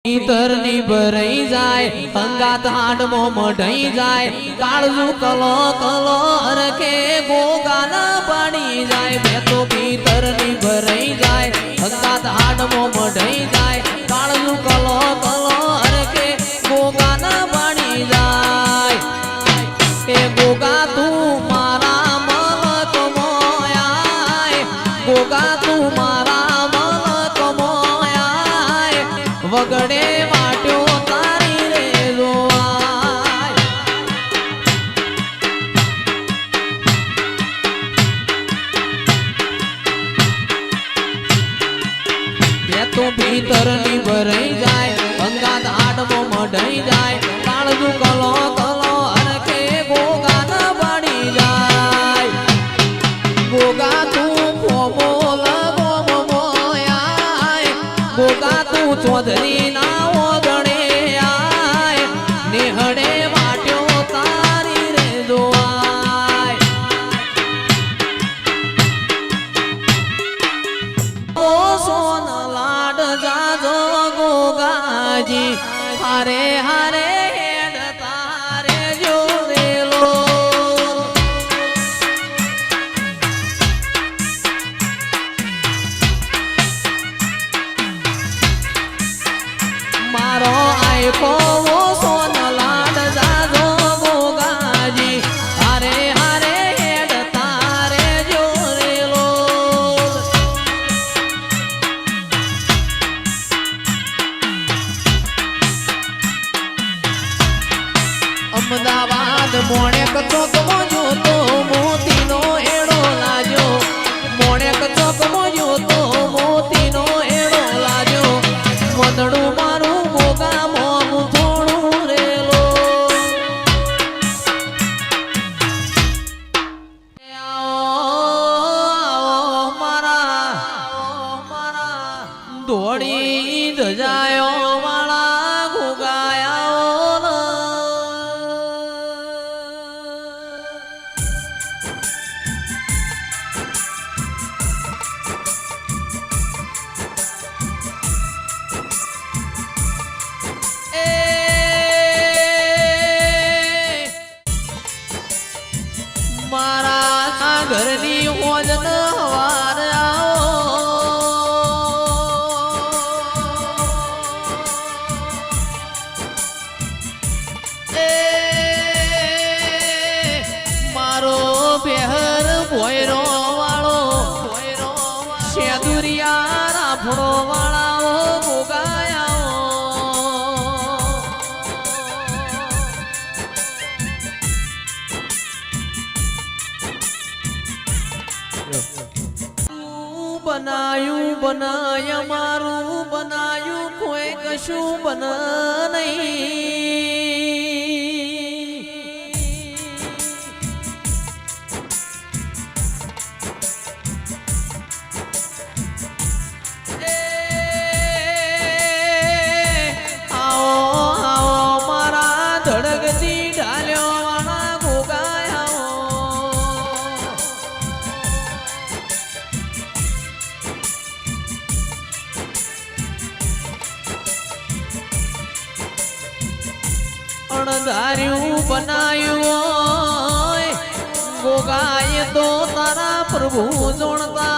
પિતરની ભરાઈ જાય અંગાત હાડમો મઢાઈ જાય કાળજુ કલો કલો હરખે ગોગાના પાડી જાય બે તો પિતરની ભરાઈ જાય અંગાત હાડમો મઢાઈ જાય કાળજુ કલો કલો હરખે ગોગાના પાડી જાય એ ગોગા તું મારા મન કમોયા ગોગા તું મારા મન કમોયા વગડે વાટ્યો તારી રે જોવાય બે તો ભીતરની ભરાઈ જાય અંગાત હાડમો મઢાઈ જાય કાળજુ કલો કલો હરખે ગોગાના પાડી જાય ગોગા તું ફોમોલ ગોમોયા ગોગા તું ચૌધરી ના ઓગણે આય નેહડે વાટ્યો તારી રે જોવાય ઓ સોન લાડ જાજો ગોગાજી હારે હારે હેડ તારે જોરેલો મારો આયકો સોન લાડ જાજો ગોગાજી હારે હારે હેડ તારે જોરેલો અમદાવાદ મોણેક ચોકમાં જોતો મોતીનો એડો લાજો મોણેક ચોકમાં જોતો મોતીનો એડો લાજો વદડું મારું ગોગા મોનું થોડું રેલો આવો મારા દોડી ધજાયો વાળા ગોગાયા મારા ઘરની હોજન હવાર મારો બેહર ભોયરો વાળો શેદુરિયા રાફડો વાળાઓ ગોગાયા બનાયું બનાય મારું બનાયું કોઈ કશું બન નહીં આવો આવો મારા ધડકતી ઢાલ્યો વાળા ગોગાયા અણધાર્યું બનાયું ગોગાએ તો તારા પ્રભુ જોણતા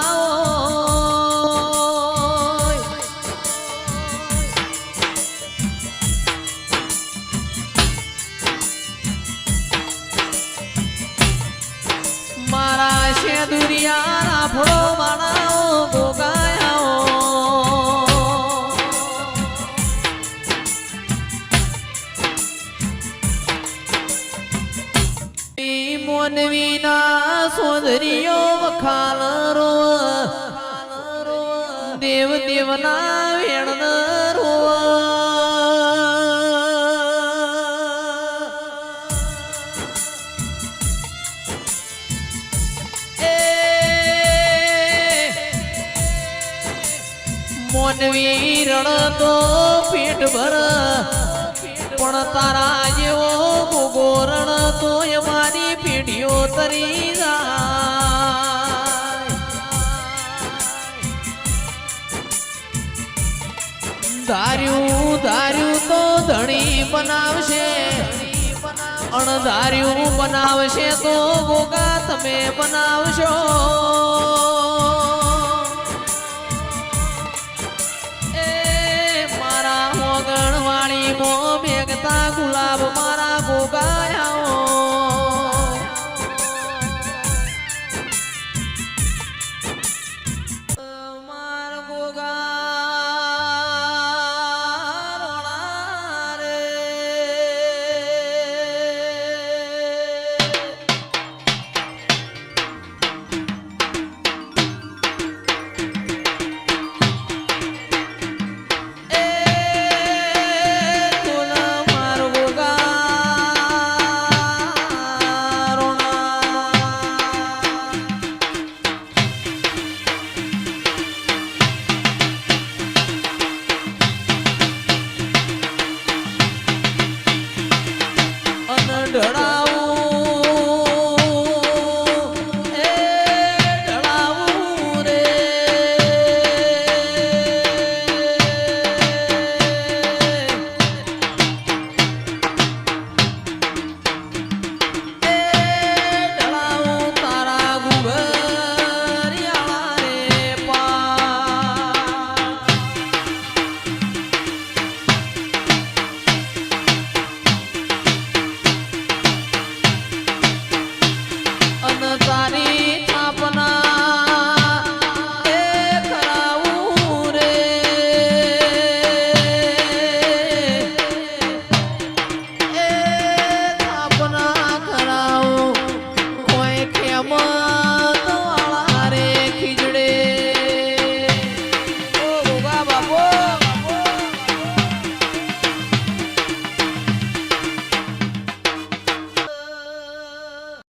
મારા શેદુરિયા રાફડો વાળાઓ ગોગાયા મોનવીના સોદરીઓ વખાલ રો દેવ દેવના વેણ રો મોનવી રણ તો પેટ ભર પણ તારા જેવો ગોગોરણ તો અમારી પેઢીઓ તરી જાય ધાર્યું ધાર્યું બનાવશે અણધાર્યું બનાવશે તો ગોગા તમે બનાવશો એ મારા મોગણ વાળી મો મેઘતા ગુલાબ મારા ગોગા